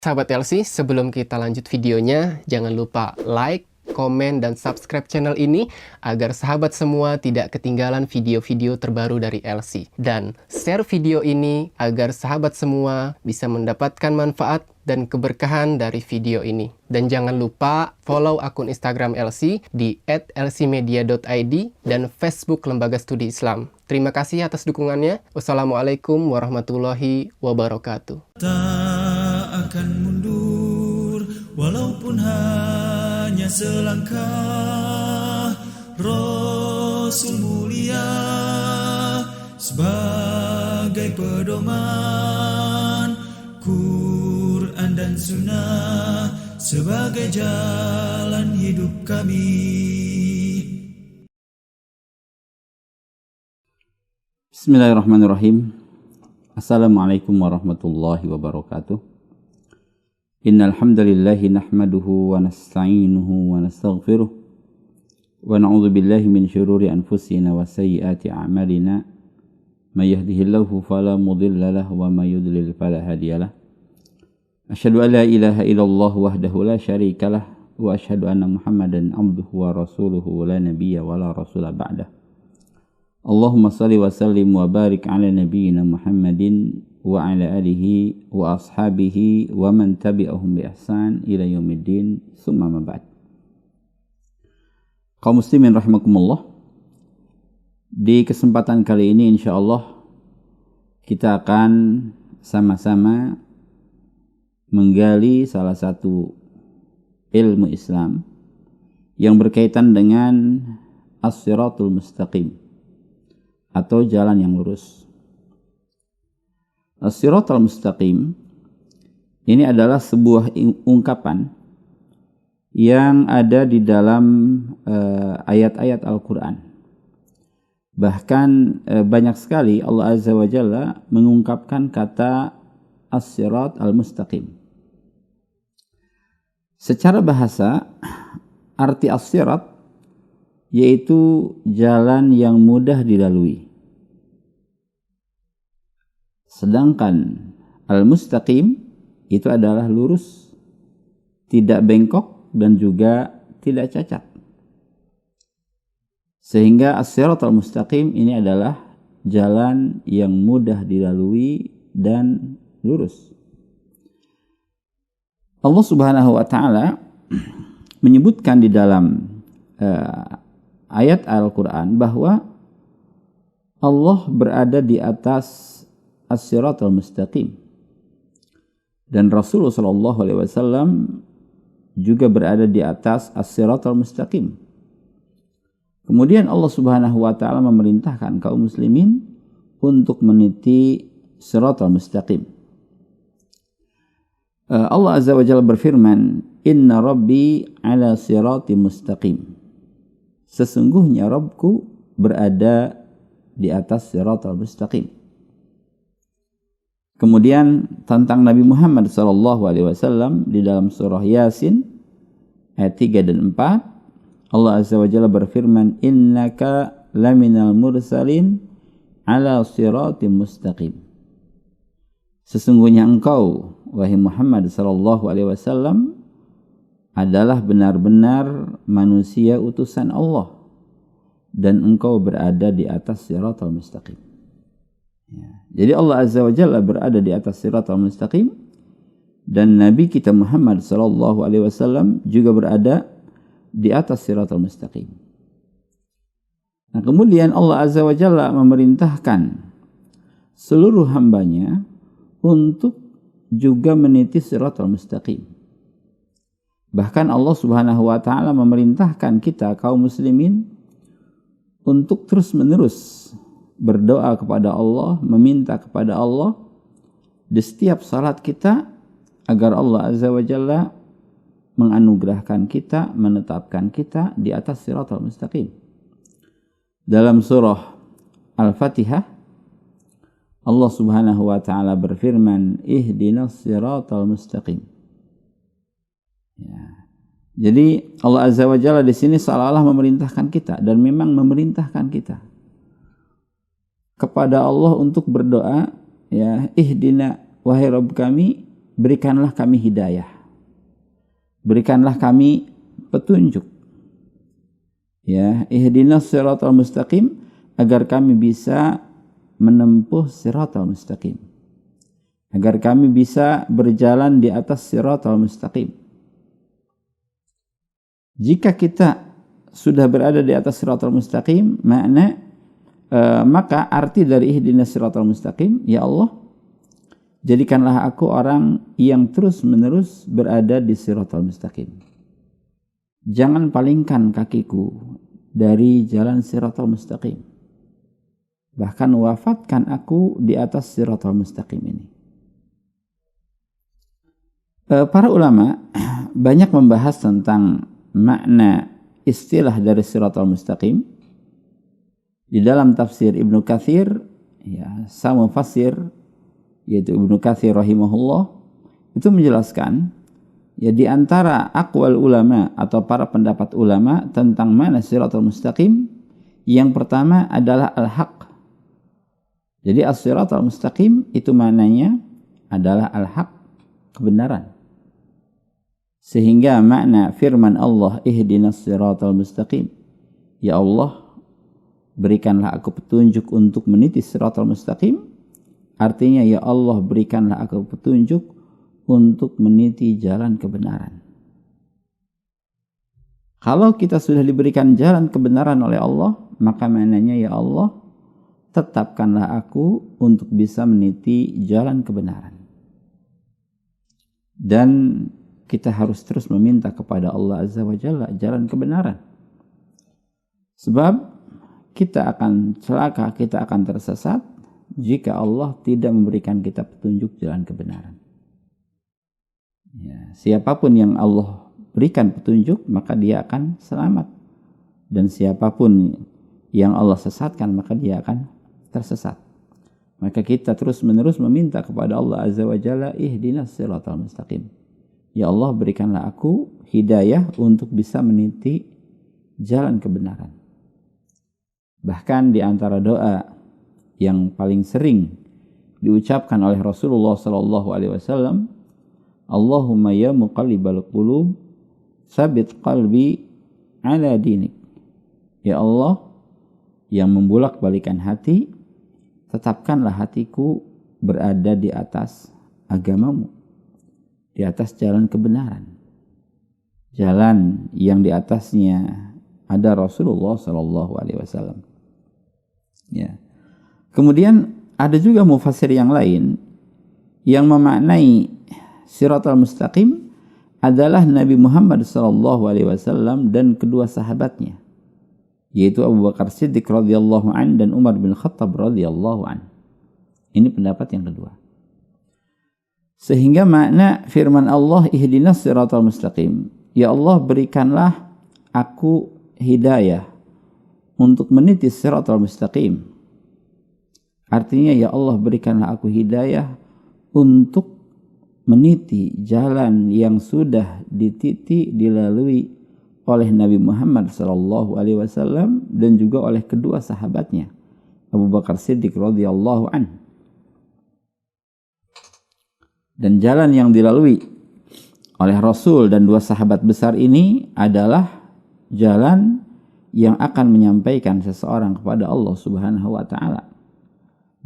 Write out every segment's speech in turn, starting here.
Sahabat LC, sebelum kita lanjut videonya, jangan lupa like, komen, dan subscribe channel ini agar sahabat semua tidak ketinggalan video-video terbaru dari LC. Dan share video ini agar sahabat semua bisa mendapatkan manfaat dan keberkahan dari video ini. Dan jangan lupa follow akun Instagram LC di @lcmedia.id dan Facebook Lembaga Studi Islam. Terima kasih atas dukungannya. Wassalamualaikum warahmatullahi wabarakatuh. Tak akan mundur walaupun hanya selangkah. Rasul mulia sebagai pedoman, Quran dan Sunnah sebagai jalan hidup kami. Bismillahirrahmanirrahim. Assalamualaikum warahmatullahi wabarakatuh. Innal hamdalillahi nahmaduhu wa nasta'inuhu wa nastaghfiruh wa na'udzu billahi min syururi anfusina wa sayyiati a'malina. May yahdihillahu fala mudilla lahu wa may yudlil fala hadiyalah. Asyhadu an la ilaha illallah wahdahu la syarikalah wa asyhadu anna Muhammadan abduhu wa rasuluhu la nabiyya wa la rasula ba'dah. Allahumma salli wa sallim wa barik ala nabiyyina Muhammadin wa ala alihi wa ashabihi wa man tabi'ahum bi ihsan ila yaumiddin summa ma ba'd. Kaum muslimin rahimakumullah, di kesempatan kali ini insyaallah kita akan sama-sama menggali salah satu ilmu Islam yang berkaitan dengan as-siratul mustaqim atau jalan yang lurus. As-siratul mustaqim ini adalah sebuah ungkapan yang ada di dalam ayat-ayat Al-Quran. Bahkan banyak sekali Allah Azza wa Jalla mengungkapkan kata as-sirat al-mustaqim. Secara bahasa, arti as-sirat yaitu jalan yang mudah dilalui. Sedangkan al-mustaqim itu adalah lurus, tidak bengkok dan juga tidak cacat. Sehingga as-siratal mustaqim ini adalah jalan yang mudah dilalui dan lurus. Allah Subhanahu wa taala menyebutkan di dalam ayat Al-Quran bahwa Allah berada di atas as-siratal mustaqim, dan Rasulullah SAW juga berada di atas as-siratal mustaqim. Kemudian Allah Subhanahu wa taala memerintahkan kaum muslimin untuk meniti siratal mustaqim. Allah Azza wa Jalla berfirman, "Inna rabbi ala sirati mustaqim." Sesungguhnya Rabbku berada di atas siratal mustaqim. Kemudian tentang Nabi Muhammad SAW di dalam surah Yasin ayat 3 dan 4, Allah Azza wa Jalla berfirman, "Innaka laminal mursalin ala siratim mustaqim." Sesungguhnya engkau, wahai Muhammad SAW, adalah benar-benar manusia utusan Allah, dan engkau berada di atas siratal mustaqim. Ya. Jadi Allah Azza wa Jalla berada di atas siratal mustaqim, dan Nabi kita Muhammad SAW juga berada di atas siratal mustaqim. Nah, kemudian Allah Azza wa Jalla memerintahkan seluruh hambanya untuk juga meniti siratal mustaqim. Bahkan Allah Subhanahu wa taala memerintahkan kita kaum muslimin untuk terus-menerus berdoa kepada Allah, meminta kepada Allah di setiap salat kita agar Allah Azza wa Jalla menganugerahkan kita, menetapkan kita di atas siratal mustaqim. Dalam surah Al-Fatihah, Allah Subhanahu wa taala berfirman, "Ihdinas siratal mustaqim." Ya. Jadi Allah Azza wa Jalla di sini seolah-olah memerintahkan kita, dan memang memerintahkan kita kepada Allah untuk berdoa, ya, ihdina wahai Rabb kami, berikanlah kami hidayah, berikanlah kami petunjuk. Ya, ihdinas siratal mustaqim, agar kami bisa menempuh siratal mustaqim, agar kami bisa berjalan di atas siratal mustaqim. Jika kita sudah berada di atas siratal mustaqim, maka arti dari ihdinas siratal mustaqim, ya Allah, jadikanlah aku orang yang terus-menerus berada di siratal mustaqim. Jangan palingkan kakiku dari jalan siratal mustaqim. Bahkan wafatkan aku di atas siratal mustaqim ini. Para ulama banyak membahas tentang makna istilah dari siratal mustaqim. Di dalam tafsir Ibnu Katsir, ya, sang mufassir yaitu Ibnu Katsir rahimahullah, itu menjelaskan, ya, di antara aqwal ulama atau para pendapat ulama tentang makna siratal mustaqim, yang pertama adalah al-haq. Jadi as-siratal mustaqim itu maknanya adalah al-haq, kebenaran. Sehingga makna firman Allah, ihdinas siratal mustaqim, ya Allah, berikanlah aku petunjuk untuk meniti siratal mustaqim, artinya ya Allah, berikanlah aku petunjuk untuk meniti jalan kebenaran. Kalau kita sudah diberikan jalan kebenaran oleh Allah, maka maknanya ya Allah, tetapkanlah aku untuk bisa meniti jalan kebenaran. Dan kita harus terus meminta kepada Allah Azza wa Jalla jalan kebenaran. Sebab kita akan celaka, kita akan tersesat jika Allah tidak memberikan kita petunjuk jalan kebenaran. Ya, siapapun yang Allah berikan petunjuk, maka dia akan selamat. Dan siapapun yang Allah sesatkan, maka dia akan tersesat. Maka kita terus-menerus meminta kepada Allah Azza wa Jalla, ihdinas siratal mustaqim. Ya Allah, berikanlah aku hidayah untuk bisa meniti jalan kebenaran. Bahkan di antara doa yang paling sering diucapkan oleh Rasulullah sallallahu alaihi wasallam, Allahumma ya muqallibal qulub, tsabit qalbi ala dinik. Ya Allah, yang membolak-balikan hati, tetapkanlah hatiku berada di atas agamamu, di atas jalan kebenaran, jalan yang di atasnya ada Rasulullah sallallahu alaihi wasallam. Ya. Kemudian ada juga mufassir yang lain yang memaknai siratal mustaqim adalah Nabi Muhammad sallallahu alaihi wasallam dan kedua sahabatnya, yaitu Abu Bakar Siddiq radhiyallahu an dan Umar bin Khattab radhiyallahu an. Ini pendapat yang kedua. Sehingga makna firman Allah, ihdinas siratal mustaqim, ya Allah, berikanlah aku hidayah untuk meniti siratal mustaqim. Artinya ya Allah, berikanlah aku hidayah untuk meniti jalan yang sudah dilalui oleh Nabi Muhammad sallallahu alaihi wasallam dan juga oleh kedua sahabatnya, Abu Bakar Siddiq radhiyallahu an. Dan jalan yang dilalui oleh Rasul dan dua sahabat besar ini adalah jalan yang akan menyampaikan seseorang kepada Allah Subhanahu wa taala.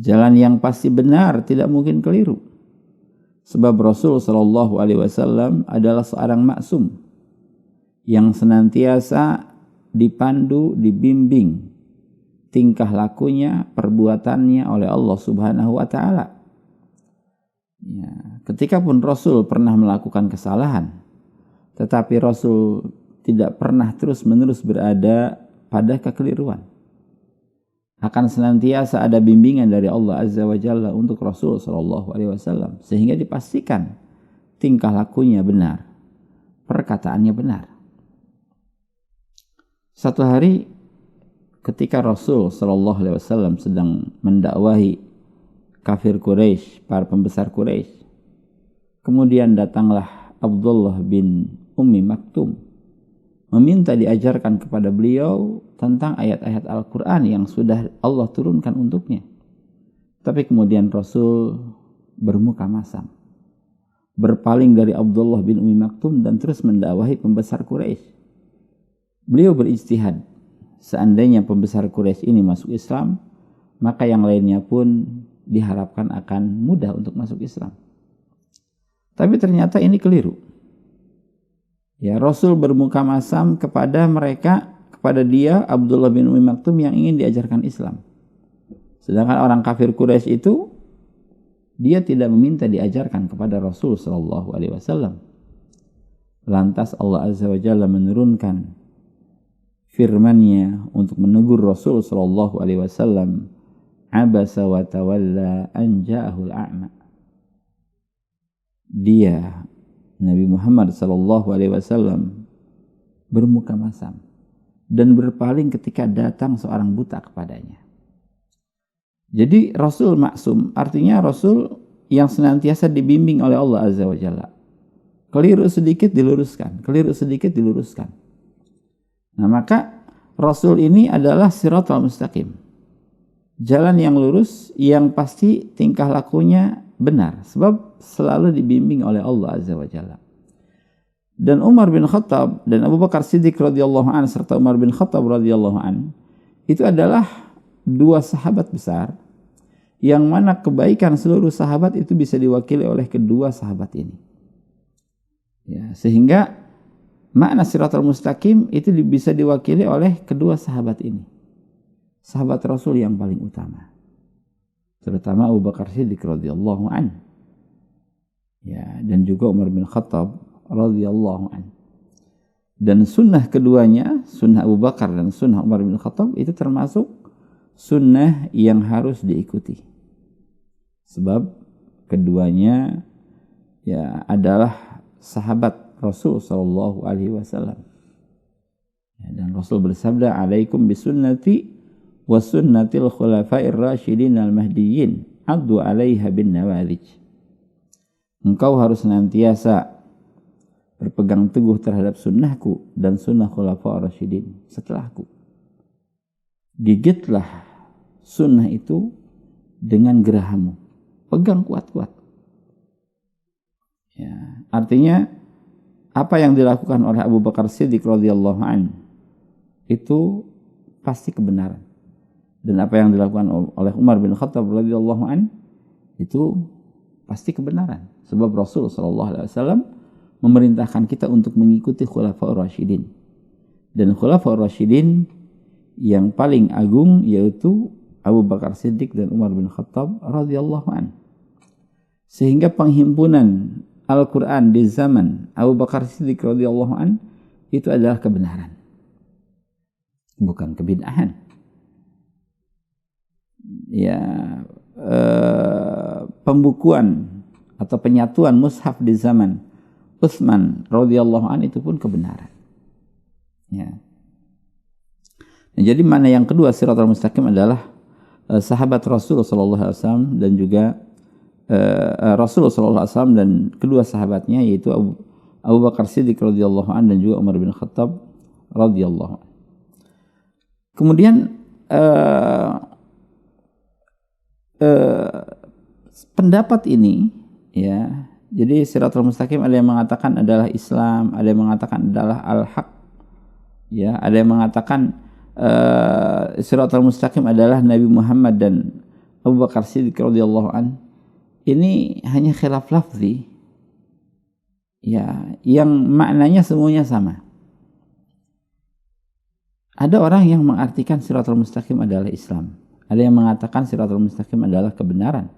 Jalan yang pasti benar, tidak mungkin keliru. Sebab Rasul sallallahu alaihi wasallam adalah seorang maksum yang senantiasa dipandu, dibimbing tingkah lakunya, perbuatannya oleh Allah Subhanahu wa taala. Ya, ketika pun Rasul pernah melakukan kesalahan, tetapi Rasul tidak pernah terus-menerus berada pada kekeliruan. Akan senantiasa ada bimbingan dari Allah Azza wa Jalla untuk Rasul sallallahu alaihi wasallam, sehingga dipastikan tingkah lakunya benar, perkataannya benar. Satu hari ketika Rasul sallallahu alaihi wasallam sedang mendakwahi kafir Quraisy, para pembesar Quraisy, kemudian datanglah Abdullah bin Ummi Maktum meminta diajarkan kepada beliau tentang ayat-ayat Al-Quran yang sudah Allah turunkan untuknya. Tapi kemudian Rasul bermuka masam, berpaling dari Abdullah bin Umi Maktum dan terus mendakwahi pembesar Quraisy. Beliau berijtihad, seandainya pembesar Quraisy ini masuk Islam, maka yang lainnya pun diharapkan akan mudah untuk masuk Islam. Tapi ternyata ini keliru. Ya, Rasul bermuka masam kepada mereka, kepada dia Abdullah bin Umi Maktum yang ingin diajarkan Islam. Sedangkan orang kafir Quraisy itu dia tidak meminta diajarkan kepada Rasul sallallahu alaihi wasallam. Lantas Allah Azza wa Jalla menurunkan firman-Nya untuk menegur Rasul sallallahu alaihi wasallam, abasa wa tawalla an ja'ahul a'ma. Dia Nabi Muhammad sallallahu alaihi wasallam bermuka masam dan berpaling ketika datang seorang buta kepadanya. Jadi Rasul maksum, artinya Rasul yang senantiasa dibimbing oleh Allah Azza wa Jalla. Keliru sedikit diluruskan, keliru sedikit diluruskan. Nah, maka Rasul ini adalah siratal mustaqim. Jalan yang lurus, yang pasti tingkah lakunya benar, sebab selalu dibimbing oleh Allah Azza wa Jalla. Dan Umar bin Khattab dan Abu Bakar Siddiq radhiyallahu an serta Umar bin Khattab radhiyallahu an itu adalah dua sahabat besar yang mana kebaikan seluruh sahabat itu bisa diwakili oleh kedua sahabat ini. Ya, sehingga makna siratal mustaqim itu bisa diwakili oleh kedua sahabat ini. Sahabat Rasul yang paling utama. Terutama Abu Bakar Siddiq radhiyallahu an. Ya, dan juga Umar bin Khattab radhiyallahu an. Dan sunnah keduanya, sunnah Abu Bakar dan sunnah Umar bin Khattab itu termasuk sunnah yang harus diikuti. Sebab keduanya ya adalah sahabat Rasul sallallahu alaihi wasallam. Ya, dan Rasul bersabda, "Alaikum bisunnati wa sunnatil khulafair rasyidin al-mahdiyyin, addu 'alaiha bin nawadij." Engkau harus senantiasa berpegang teguh terhadap sunnahku dan sunnah khulafaur rasyidin setelahku. Gigitlah sunnah itu dengan gerahamu, pegang kuat-kuat. Ya, artinya apa yang dilakukan oleh Abu Bakar Siddiq radhiyallahu an itu pasti kebenaran, dan apa yang dilakukan oleh Umar bin Khattab radhiyallahu an itu pasti kebenaran, sebab Rasul sallallahu alaihi wasallam memerintahkan kita untuk mengikuti khulafaur rasyidin, dan khulafaur rasyidin yang paling agung yaitu Abu Bakar Siddiq dan Umar bin Khattab radhiyallahu an. Sehingga penghimpunan Al-Quran di zaman Abu Bakar Siddiq radhiyallahu an itu adalah kebenaran, bukan kebid'ahan. Ya, pembukuan atau penyatuan mushaf di zaman Utsman radhiyallahu an itu pun kebenaran. Ya. Nah, jadi mana yang kedua siratal mustaqim adalah sahabat Rasul sallallahu alaihi wasallam dan juga Rasul sallallahu alaihi wasallam dan kedua sahabatnya yaitu Abu Bakar Siddiq radhiyallahu an dan juga Umar bin Khattab radhiyallahu an. Kemudian pendapat ini ya, jadi siratal mustaqim ada yang mengatakan adalah Islam, ada yang mengatakan adalah al-haq. Ya, ada yang mengatakan siratal mustaqim adalah Nabi Muhammad dan Abu Bakar Siddiq radhiyallahu an. Ini hanya khilaf lafzi. Ya, yang maknanya semuanya sama. Ada orang yang mengartikan siratal mustaqim adalah Islam. Ada yang mengatakan siratal mustaqim adalah kebenaran.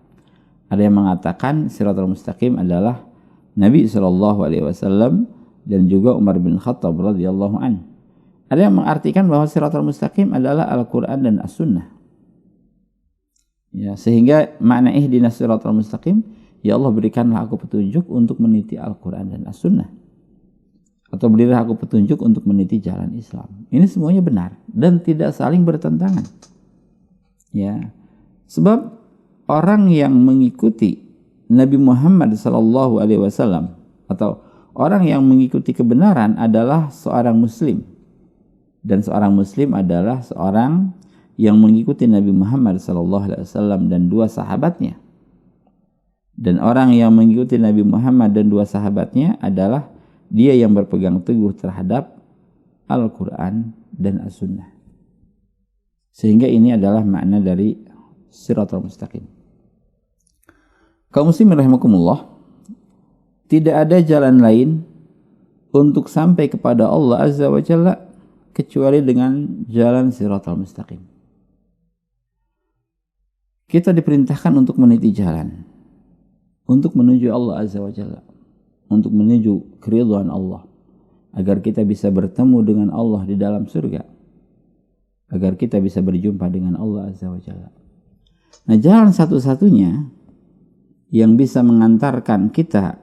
Ada yang mengatakan siratal mustaqim adalah Nabi sallallahu alaihi wasallam dan juga Umar bin Khattab radhiyallahu an. Ada yang mengartikan bahwa siratal mustaqim adalah Al-Qur'an dan As-Sunnah. Ya, sehingga makna ihdinas siratal mustaqim, ya Allah berikanlah aku petunjuk untuk meniti Al-Qur'an dan As-Sunnah. Atau berilah aku petunjuk untuk meniti jalan Islam. Ini semuanya benar dan tidak saling bertentangan. Ya. Sebab orang yang mengikuti Nabi Muhammad sallallahu alaihi wasallam atau orang yang mengikuti kebenaran adalah seorang muslim. Dan seorang muslim adalah seorang yang mengikuti Nabi Muhammad sallallahu alaihi wasallam dan dua sahabatnya. Dan orang yang mengikuti Nabi Muhammad dan dua sahabatnya adalah dia yang berpegang teguh terhadap Al-Quran dan As-Sunnah. Sehingga ini adalah makna dari Shiratal Mustaqim. Kaum muslimin rahimakumullah, tidak ada jalan lain untuk sampai kepada Allah Azza wa Jalla kecuali dengan jalan Shiratal Mustaqim. Kita diperintahkan untuk meniti jalan, untuk menuju Allah Azza wa Jalla, untuk menuju keridhaan Allah, agar kita bisa bertemu dengan Allah di dalam surga, agar kita bisa berjumpa dengan Allah Azza wa Jalla. Nah, jalan satu-satunya yang bisa mengantarkan kita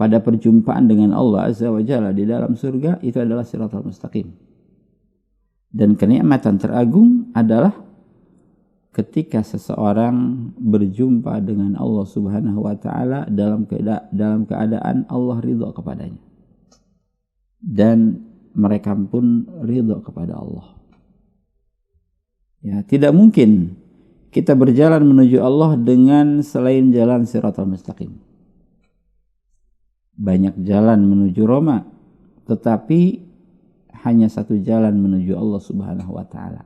pada perjumpaan dengan Allah Azza wa Jalla di dalam surga itu adalah Shiratal Mustaqim. Dan kenikmatan teragung adalah ketika seseorang berjumpa dengan Allah Subhanahu wa taala dalam keadaan Allah ridha kepadanya. Dan mereka pun ridha kepada Allah. Ya, tidak mungkin kita berjalan menuju Allah dengan selain jalan Shiratal Mustaqim. Banyak jalan menuju Roma, tetapi hanya satu jalan menuju Allah Subhanahu wa taala,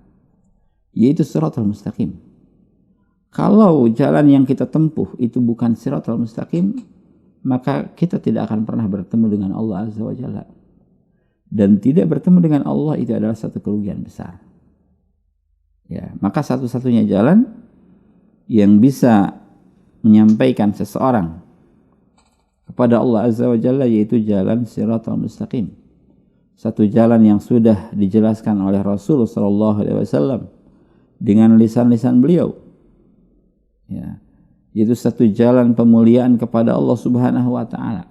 yaitu Shiratal Mustaqim. Kalau jalan yang kita tempuh itu bukan Shiratal Mustaqim, maka kita tidak akan pernah bertemu dengan Allah Azza wa Jalla. Dan tidak bertemu dengan Allah itu adalah satu kerugian besar. Ya, maka satu-satunya jalan yang bisa menyampaikan seseorang kepada Allah Azza wa Jalla yaitu jalan Shiratal Mustaqim. Satu jalan yang sudah dijelaskan oleh Rasul sallallahu alaihi wasallam dengan lisan-lisan beliau. Ya, yaitu satu jalan pemuliaan kepada Allah Subhanahu wa taala.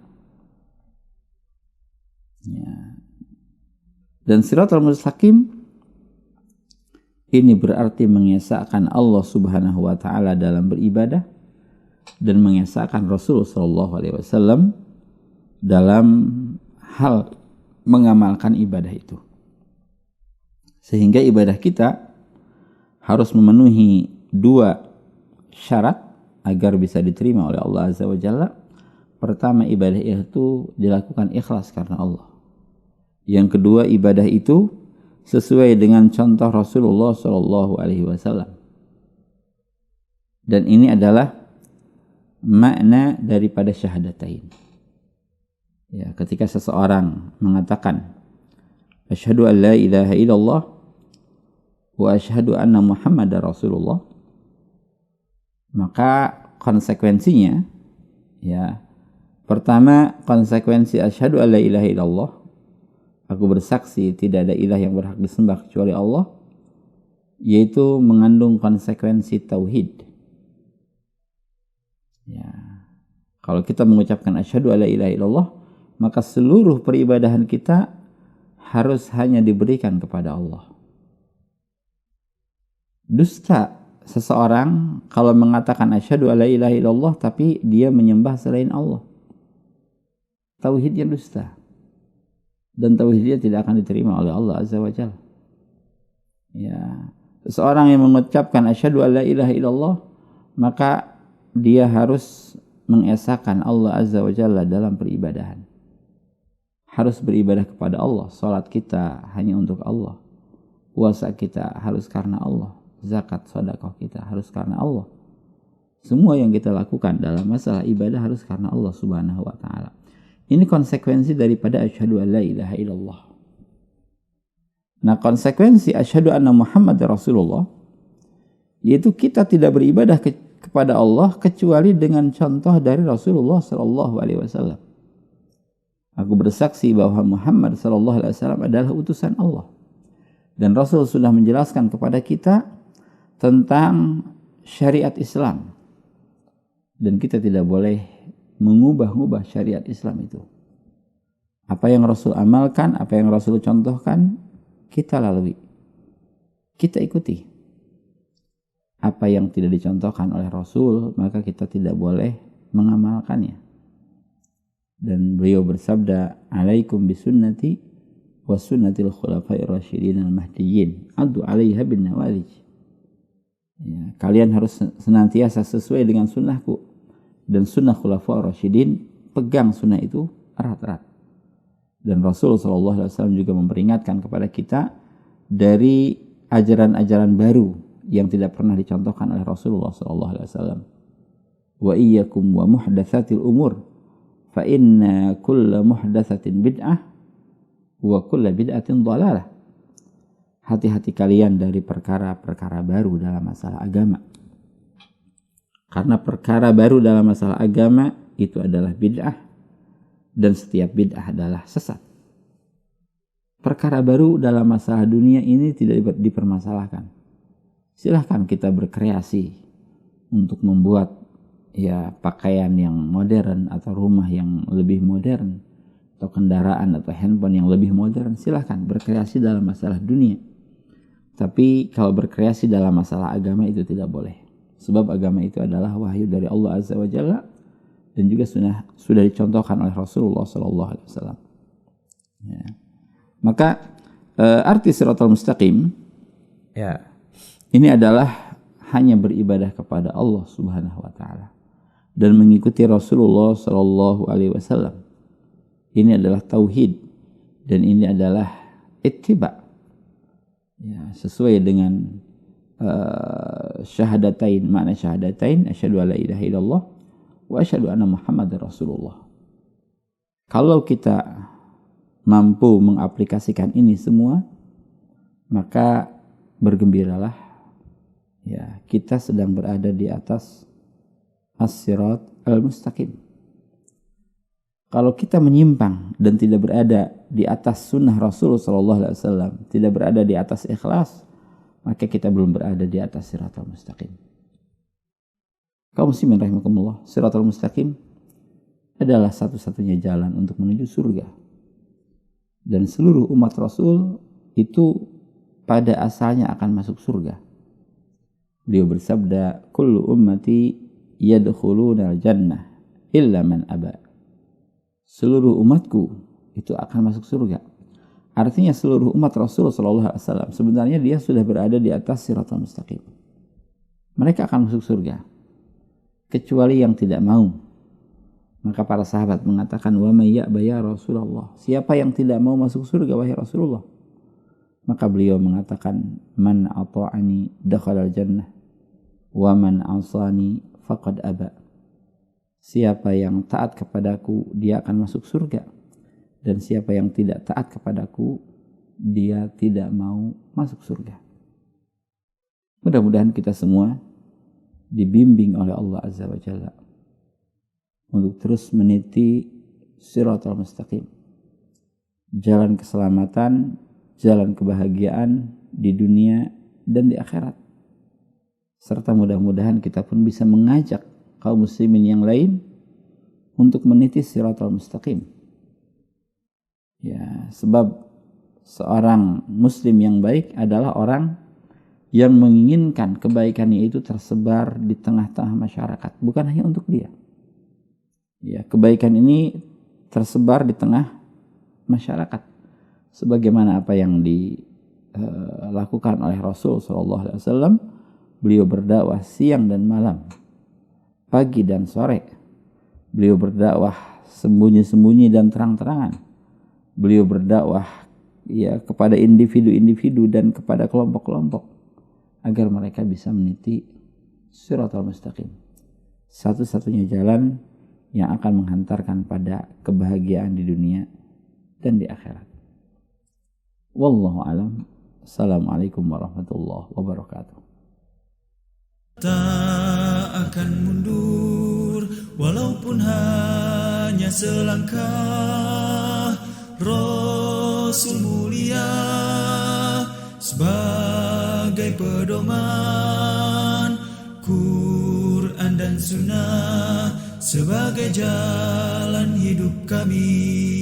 Ya. Dan Shiratal Mustaqim ini berarti mengesahkan Allah Subhanahu wa taala dalam beribadah dan mengesahkan Rasul sallallahu alaihi wasallam dalam hal mengamalkan ibadah itu. Sehingga ibadah kita harus memenuhi dua syarat agar bisa diterima oleh Allah Azza wa Jalla. Pertama, ibadah itu dilakukan ikhlas karena Allah. Yang kedua, ibadah itu sesuai dengan contoh Rasulullah sallallahu alaihi wasallam. Dan ini adalah makna daripada syahadatain. Ya, ketika seseorang mengatakan asyhadu an la ilaha illallah wa asyhadu anna Muhammadar Rasulullah, maka konsekuensinya, ya, pertama konsekuensi asyhadu an la ilaha illallah, aku bersaksi tidak ada ilah yang berhak disembah kecuali Allah, yaitu mengandung konsekuensi tauhid. Ya, kalau kita mengucapkan asyhadu an la ilaha illallah, maka seluruh peribadahan kita harus hanya diberikan kepada Allah. Dusta seseorang kalau mengatakan asyhadu an la ilaha illallah tapi dia menyembah selain Allah. Tauhidnya dusta. Dan tauhidnya tidak akan diterima oleh Allah Azza wa Jalla. Ya, seseorang yang mengucapkan asyhadu an la ilaha illallah, maka dia harus mengesahkan Allah Azza wa Jalla dalam peribadahan. Harus beribadah kepada Allah. Salat kita hanya untuk Allah. Puasa kita harus karena Allah. Zakat, sedekah kita harus karena Allah. Semua yang kita lakukan dalam masalah ibadah harus karena Allah Subhanahu wa taala. Ini konsekuensi daripada asyhadu an la ilaha illallah. Nah, konsekuensi asyhadu anna Muhammadar Rasulullah yaitu kita tidak beribadah kepada Allah kecuali dengan contoh dari Rasulullah sallallahu alaihi wasallam. Aku bersaksi bahwa Muhammad sallallahu alaihi wasallam adalah utusan Allah. Dan Rasul sudah menjelaskan kepada kita tentang syariat Islam. Dan kita tidak boleh mengubah-ubah syariat Islam itu. Apa yang Rasul amalkan, apa yang Rasul contohkan, kita lalui. Kita ikuti. Apa yang tidak dicontohkan oleh Rasul, maka kita tidak boleh mengamalkannya. Dan beliau bersabda, alaikum bisunnati wa sunnatil khulafa'ir rasyidin al-mahdiyyin, addu 'alaiha bin nawalij. Ya, kalian harus senantiasa sesuai dengan sunnahku dan sunnah khulafaur rasyidin, pegang sunnah itu erat-erat. Dan Rasul SAW juga memperingatkan kepada kita dari ajaran-ajaran baru yang tidak pernah dicontohkan oleh Rasulullah SAW. Wa iyyakum wa muhdatsatil umur fa inna kulla muhdatsatin bid'ah wa kulla bid'atin dhalalah. Hati-hati kalian dari perkara-perkara baru dalam masalah agama. Karena perkara baru dalam masalah agama itu adalah bid'ah, dan setiap bid'ah adalah sesat. Perkara baru dalam masalah dunia ini tidak dipermasalahkan. Silahkan kita berkreasi untuk membuat pakaian yang modern, atau rumah yang lebih modern, atau kendaraan atau handphone yang lebih modern. Silahkan berkreasi dalam masalah dunia. Tapi kalau berkreasi dalam masalah agama itu tidak boleh. Sebab agama itu adalah wahyu dari Allah Azza wa Jalla, dan juga sudah dicontohkan oleh Rasulullah SAW. Ya. Maka arti Shiratal Mustaqim ini adalah hanya beribadah kepada Allah Subhanahu wa taala dan mengikuti Rasulullah SAW. Ini adalah tauhid, dan ini adalah ittiba. Ya, sesuai dengan syahadatain, makna syahadatain, asyhadu alla ilaha illallah wa asyhadu anna Muhammadar Rasulullah. Kalau kita mampu mengaplikasikan ini semua, maka bergembiralah, ya, kita sedang berada di atas as-sirat al-mustaqim. Kalau kita menyimpang dan tidak berada di atas sunnah Rasul SAW, tidak berada di atas ikhlas, maka kita belum berada di atas Shiratal Mustaqim. Kaum muslimin rahimakumullah, Shiratal Mustaqim adalah satu-satunya jalan untuk menuju surga. Dan seluruh umat Rasul itu pada asalnya akan masuk surga. Beliau bersabda, kullu ummati yadkhuluna al-jannah illa man aba. Seluruh umatku itu akan masuk surga. Artinya seluruh umat Rasul SAW sebenarnya dia sudah berada di atas Shiratal Mustaqim. Mereka akan masuk surga, kecuali yang tidak mau. Maka para sahabat mengatakan, wa may ya'ba ya Rasulullah, siapa yang tidak mau masuk surga wahai Rasulullah? Maka beliau mengatakan, man ata'ani dakhalal jannah wa man asani faqad aba. Siapa yang taat kepadaku, dia akan masuk surga. Dan siapa yang tidak taat kepadaku, dia tidak mau masuk surga. Mudah-mudahan kita semua dibimbing oleh Allah Azza wa Jalla untuk terus meniti Shiratal Mustaqim, jalan keselamatan, jalan kebahagiaan di dunia dan di akhirat. Serta mudah-mudahan kita pun bisa mengajak kaum muslimin yang lain untuk meniti Shiratal Mustaqim. Ya, sebab seorang muslim yang baik adalah orang yang menginginkan kebaikannya itu tersebar di tengah-tengah masyarakat, bukan hanya untuk dia. Ya, kebaikan ini tersebar di tengah masyarakat, sebagaimana apa yang dilakukan oleh Rasul SAW. Beliau berdakwah siang dan malam, pagi dan sore. Beliau berdakwah sembunyi-sembunyi dan terang-terangan. Beliau berdakwah kepada individu-individu dan kepada kelompok-kelompok agar mereka bisa meniti Shiratal Mustaqim, satu-satunya jalan yang akan menghantarkan pada kebahagiaan di dunia dan di akhirat. Wallahu alam. Assalamualaikum warahmatullahi wabarakatuh. Tak akan mundur walaupun hanya selangkah. Rasul mulia sebagai pedoman, Quran dan Sunnah sebagai jalan hidup kami.